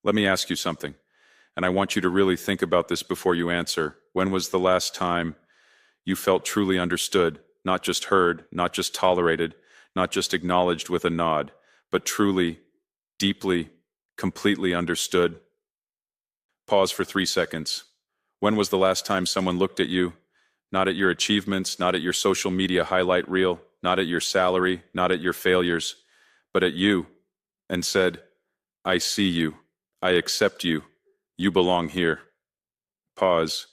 Let me ask you something, and I want you to really think about this before you answer. When was the last time you felt truly understood, not just heard, not just tolerated, not just acknowledged with a nod, but truly, deeply, completely understood? Pause for 3 seconds. When was the last time someone looked at you, not at your achievements, not at your social media highlight reel, not at your salary, not at your failures, but at you, and said, I see you, I accept you, you belong here? Pause.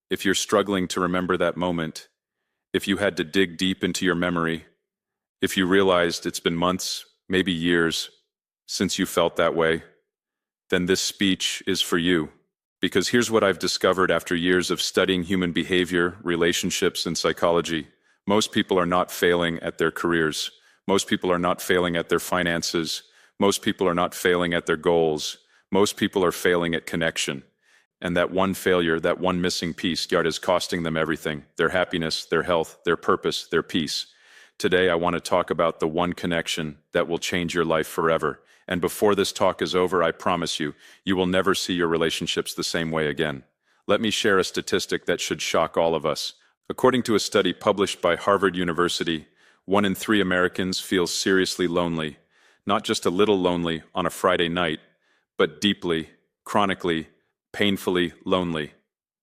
If you're struggling to remember that moment, if you had to dig deep into your memory, if you realized it's been months, maybe years, since you felt that way, then this speech is for you. Because here's what I've discovered after years of studying human behavior, relationships, and psychology. Most people are not failing at their careers. Most people are not failing at their finances. Most people are not failing at their goals. Most people are failing at connection. And that one failure, that one missing piece, is costing them everything: their happiness, their health, their purpose, their peace. Today, I want to talk about the one connection that will change your life forever. And before this talk is over, I promise you, you will never see your relationships the same way again. Let me share a statistic that should shock all of us. According to a study published by Harvard University, 1 in 3 Americans feel seriously lonely. Not just a little lonely on a Friday night, but deeply, chronically, painfully lonely.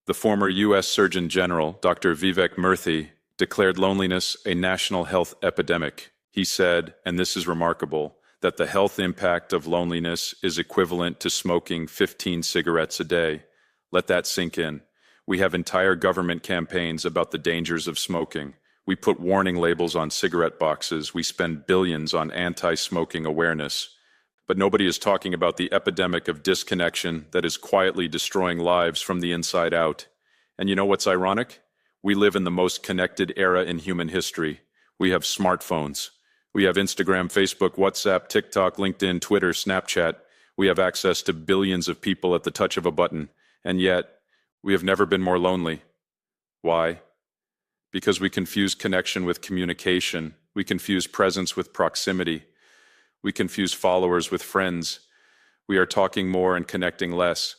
The former U.S. Surgeon General, Dr. Vivek Murthy, declared loneliness a national health epidemic. He said, and this is remarkable, that the health impact of loneliness is equivalent to smoking 15 cigarettes a day. Let that sink in. We have entire government campaigns about the dangers of smoking. We put warning labels on cigarette boxes. We spend billions on anti-smoking awareness. But nobody is talking about the epidemic of disconnection that is quietly destroying lives from the inside out. And you know what's ironic? We live in the most connected era in human history. We have smartphones. We have Instagram, Facebook, WhatsApp, TikTok, LinkedIn, Twitter, Snapchat. We have access to billions of people at the touch of a button. And yet, we have never been more lonely. Why? Because we confuse connection with communication. We confuse presence with proximity. We confuse followers with friends. We are talking more and connecting less.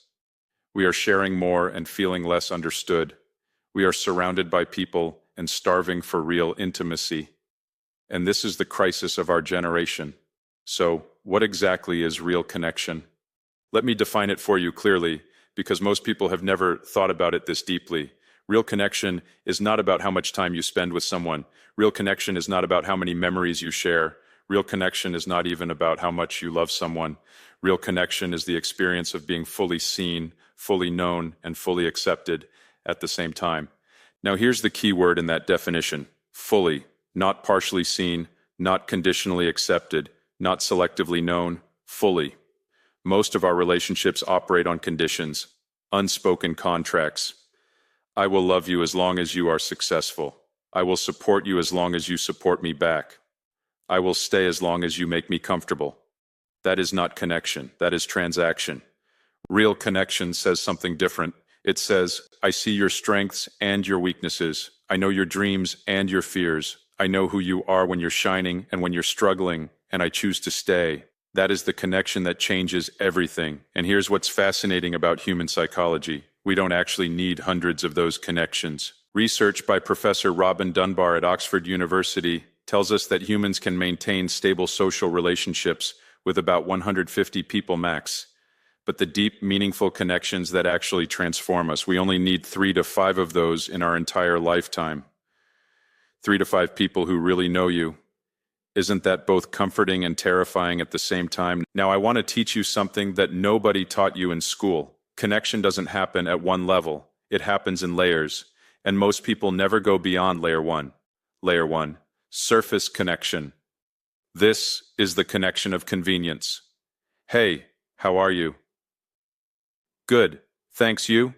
We are sharing more and feeling less understood. We are surrounded by people and starving for real intimacy. And this is the crisis of our generation. So, what exactly is real connection? Let me define it for you clearly, because most people have never thought about it this deeply. Real connection is not about how much time you spend with someone. Real connection is not about how many memories you share. Real connection is not even about how much you love someone. Real connection is the experience of being fully seen, fully known, and fully accepted at the same time. Now here's the key word in that definition: fully. Not partially seen, not conditionally accepted, not selectively known, fully. Most of our relationships operate on conditions, unspoken contracts. I will love you as long as you are successful. I will support you as long as you support me back. I will stay as long as you make me comfortable. That is not connection, that is transaction. Real connection says something different. It says, I see your strengths and your weaknesses. I know your dreams and your fears. I know who you are when you're shining and when you're struggling, and I choose to stay. That is the connection that changes everything. And here's what's fascinating about human psychology. We don't actually need hundreds of those connections. Research by Professor Robin Dunbar at Oxford University tells us that humans can maintain stable social relationships with about 150 people max. But the deep, meaningful connections that actually transform us, we only need 3 to 5 of those in our entire lifetime. 3 to 5 people who really know you. Isn't that both comforting and terrifying at the same time? Now, I want to teach you something that nobody taught you in school. Connection doesn't happen at one level. It happens in layers. And most people never go beyond layer 1. Layer 1, surface connection. This is the connection of convenience. Hey, how are you? Good, thanks you.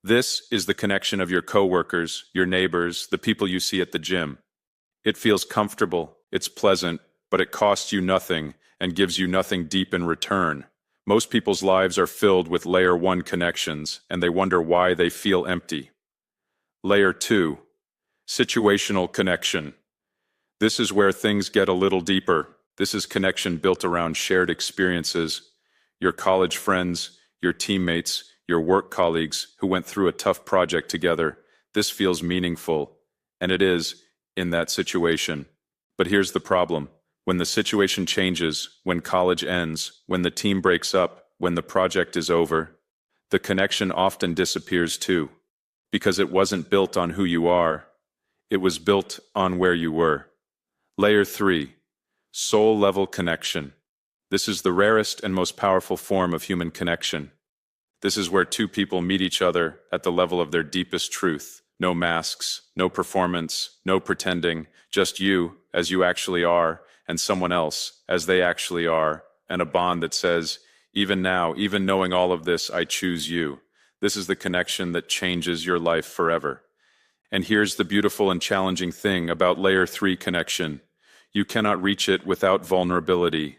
This is the connection of your coworkers, your neighbors, the people you see at the gym. It feels comfortable, it's pleasant, but it costs you nothing and gives you nothing deep in return. Most people's lives are filled with layer 1 connections, and they wonder why they feel empty. Layer 2, situational connection. This is where things get a little deeper. This is connection built around shared experiences. Your college friends, your teammates, your work colleagues who went through a tough project together. This feels meaningful, and it is in that situation. But here's the problem. When the situation changes, when college ends, when the team breaks up, when the project is over, the connection often disappears too, because it wasn't built on who you are. It was built on where you were. Layer 3. Soul-level connection. This is the rarest and most powerful form of human connection. This is where two people meet each other at the level of their deepest truth. No masks, no performance, no pretending, just you as you actually are, and someone else as they actually are, and a bond that says, even now, even knowing all of this, I choose you. This is the connection that changes your life forever. And here's the beautiful and challenging thing about Layer 3 connection. You cannot reach it without vulnerability.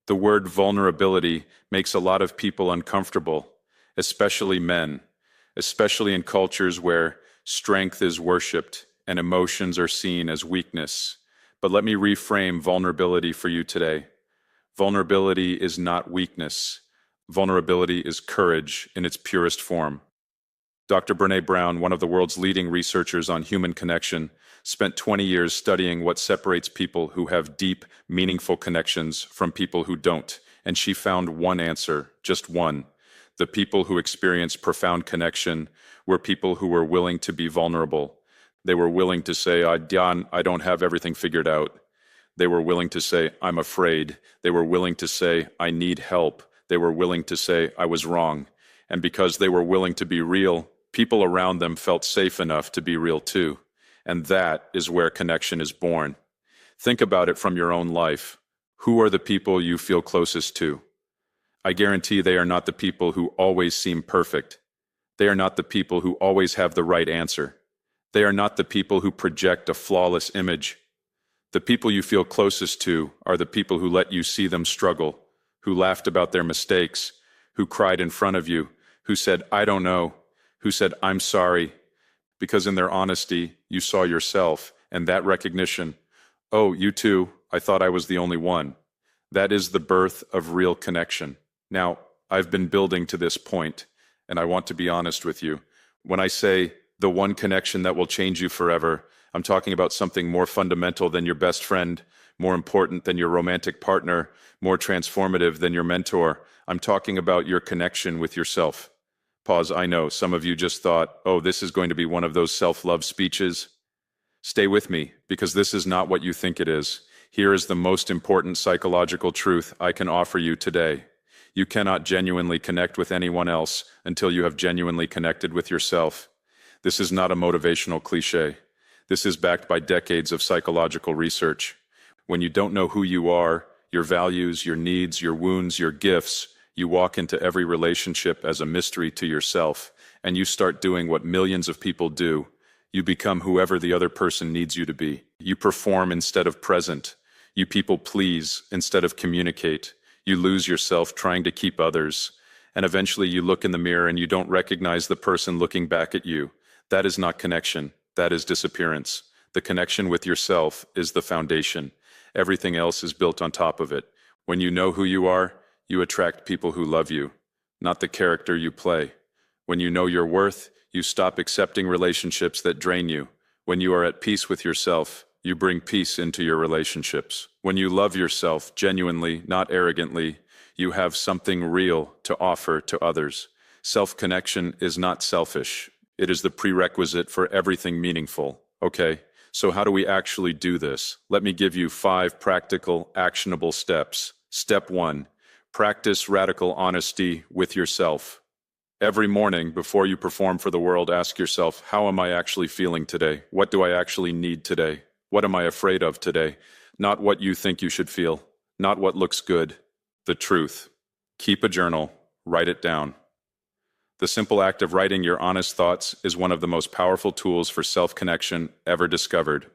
The word vulnerability makes a lot of people uncomfortable, especially men, especially in cultures where strength is worshipped and emotions are seen as weakness. But let me reframe vulnerability for you today. Vulnerability is not weakness. Vulnerability is courage in its purest form. Dr. Brené Brown, one of the world's leading researchers on human connection, spent 20 years studying what separates people who have deep, meaningful connections from people who don't, and she found one answer, just one. The people who experienced profound connection were people who were willing to be vulnerable. They were willing to say, I don't have everything figured out. They were willing to say, I'm afraid. They were willing to say, I need help. They were willing to say, I was wrong. And because they were willing to be real, people around them felt safe enough to be real too. And that is where connection is born. Think about it from your own life. Who are the people you feel closest to? I guarantee they are not the people who always seem perfect. They are not the people who always have the right answer. They are not the people who project a flawless image. The people you feel closest to are the people who let you see them struggle, who laughed about their mistakes, who cried in front of you, who said, I don't know, who said, I'm sorry, because in their honesty, you saw yourself, and that recognition, oh, you too, I thought I was the only one. That is the birth of real connection. Now, I've been building to this point, and I want to be honest with you. When I say the one connection that will change you forever, I'm talking about something more fundamental than your best friend, more important than your romantic partner, more transformative than your mentor. I'm talking about your connection with yourself. Pause. I know some of you just thought, oh, this is going to be one of those self-love speeches. Stay with me, because this is not what you think it is. Here is the most important psychological truth I can offer you today. You cannot genuinely connect with anyone else until you have genuinely connected with yourself. This is not a motivational cliche. This is backed by decades of psychological research. When you don't know who you are, your values, your needs, your wounds, your gifts, you walk into every relationship as a mystery to yourself, and you start doing what millions of people do. You become whoever the other person needs you to be. You perform instead of present. You people please instead of communicate. You lose yourself trying to keep others. And eventually you look in the mirror and you don't recognize the person looking back at you. That is not connection. That is disappearance. The connection with yourself is the foundation. Everything else is built on top of it. When you know who you are, you attract people who love you, not the character you play. When you know your worth, you stop accepting relationships that drain you. When you are at peace with yourself, you bring peace into your relationships. When you love yourself genuinely, not arrogantly, you have something real to offer to others. Self-connection is not selfish. It is the prerequisite for everything meaningful. Okay, so how do we actually do this? Let me give you 5 practical, actionable steps. Step 1, practice radical honesty with yourself. Every morning, before you perform for the world, ask yourself, how am I actually feeling today? What do I actually need today? What am I afraid of today? Not what you think you should feel, not what looks good, the truth. Keep a journal, write it down. The simple act of writing your honest thoughts is one of the most powerful tools for self-connection ever discovered.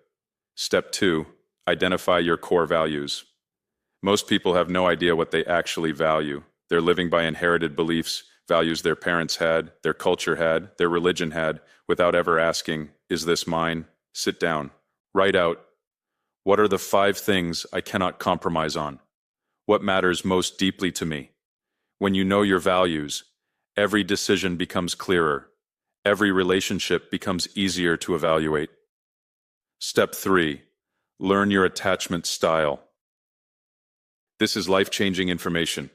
Step 2, identify your core values. Most people have no idea what they actually value. They're living by inherited beliefs, values their parents had, their culture had, their religion had, without ever asking, is this mine? Sit down. Write out, what are the 5 things I cannot compromise on? What matters most deeply to me? When you know your values, every decision becomes clearer. Every relationship becomes easier to evaluate. Step 3. Learn your attachment style. This is life-changing information.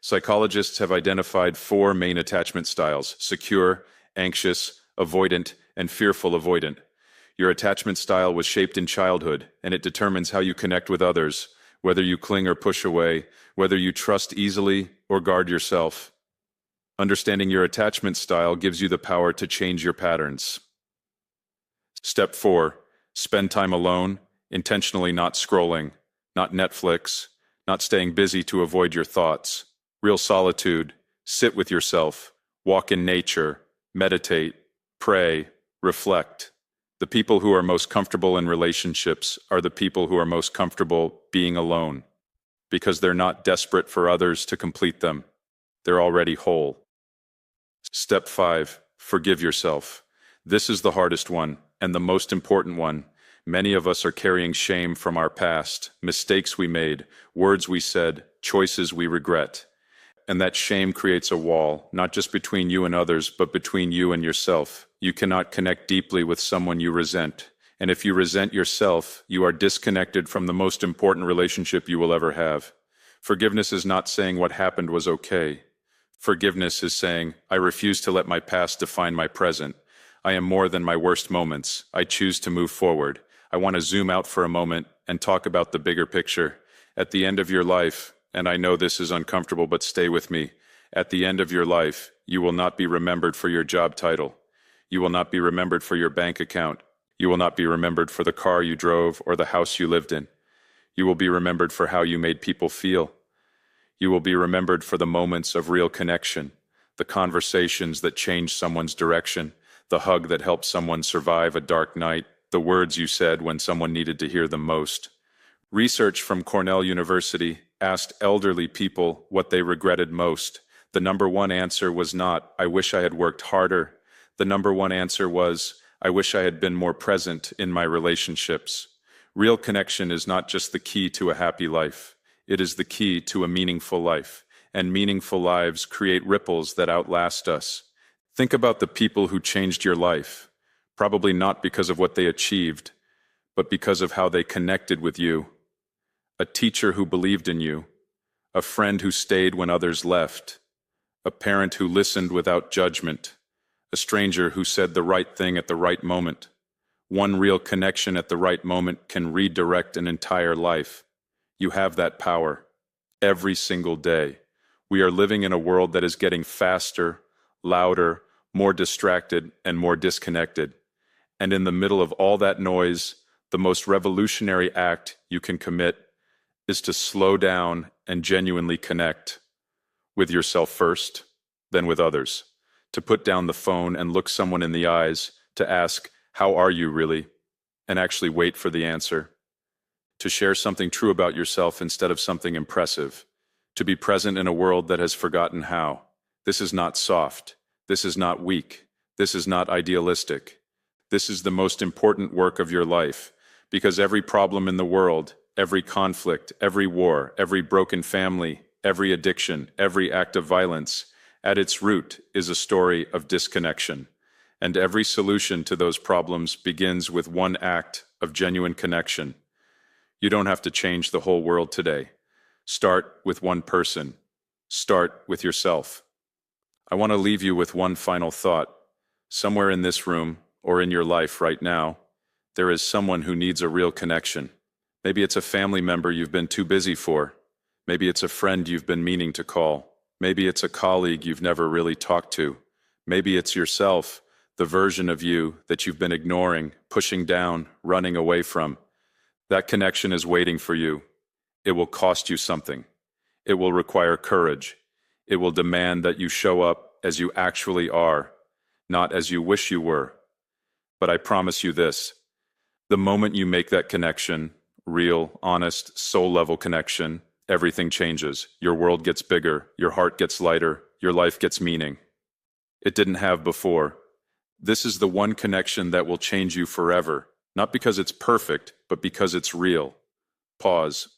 Psychologists have identified 4 main attachment styles: secure, anxious, avoidant, and fearful avoidant. Your attachment style was shaped in childhood, and it determines how you connect with others, whether you cling or push away, whether you trust easily or guard yourself. Understanding your attachment style gives you the power to change your patterns. Step 4. Spend time alone, intentionally not scrolling, not Netflix, not staying busy to avoid your thoughts. Real solitude. Sit with yourself. Walk in nature. Meditate. Pray. Reflect. The people who are most comfortable in relationships are the people who are most comfortable being alone, because they're not desperate for others to complete them. They're already whole. Step 5. Forgive yourself. This is the hardest one, and the most important one. Many of us are carrying shame from our past, mistakes we made, words we said, choices we regret. And that shame creates a wall, not just between you and others, but between you and yourself. You cannot connect deeply with someone you resent. And if you resent yourself, you are disconnected from the most important relationship you will ever have. Forgiveness is not saying what happened was okay. Forgiveness is saying, I refuse to let my past define my present. I am more than my worst moments. I choose to move forward. I want to zoom out for a moment and talk about the bigger picture. At the end of your life, and I know this is uncomfortable, but stay with me. At the end of your life, you will not be remembered for your job title. You will not be remembered for your bank account. You will not be remembered for the car you drove or the house you lived in. You will be remembered for how you made people feel. You will be remembered for the moments of real connection, the conversations that changed someone's direction, the hug that helped someone survive a dark night, the words you said when someone needed to hear them most. Research from Cornell University asked elderly people what they regretted most. The number one answer was not, I wish I had worked harder. The number one answer was, I wish I had been more present in my relationships. Real connection is not just the key to a happy life. It is the key to a meaningful life, and meaningful lives create ripples that outlast us. Think about the people who changed your life, probably not because of what they achieved, but because of how they connected with you. A teacher who believed in you, a friend who stayed when others left, a parent who listened without judgment, a stranger who said the right thing at the right moment. One real connection at the right moment can redirect an entire life. You have that power every single day. We are living in a world that is getting faster, louder, more distracted, and more disconnected. And in the middle of all that noise, the most revolutionary act you can commit is to slow down and genuinely connect with yourself first, then with others. To put down the phone and look someone in the eyes, to ask, how are you really? And actually wait for the answer. To share something true about yourself instead of something impressive. To be present in a world that has forgotten how. This is not soft. This is not weak. This is not idealistic. This is the most important work of your life, because every problem in the world, every conflict, every war, every broken family, every addiction, every act of violence, at its root is a story of disconnection. And every solution to those problems begins with one act of genuine connection. You don't have to change the whole world today. Start with one person. Start with yourself. I want to leave you with one final thought. Somewhere in this room, or in your life right now, there is someone who needs a real connection. Maybe it's a family member you've been too busy for. Maybe it's a friend you've been meaning to call. Maybe it's a colleague you've never really talked to. Maybe it's yourself, the version of you that you've been ignoring, pushing down, running away from. That connection is waiting for you. It will cost you something. It will require courage. It will demand that you show up as you actually are, not as you wish you were. But I promise you this, the moment you make that connection, real, honest, soul-level connection, everything changes. Your world gets bigger, your heart gets lighter, your life gets meaning. It didn't have before. This is the one connection that will change you forever, not because it's perfect, but because it's real. Pause.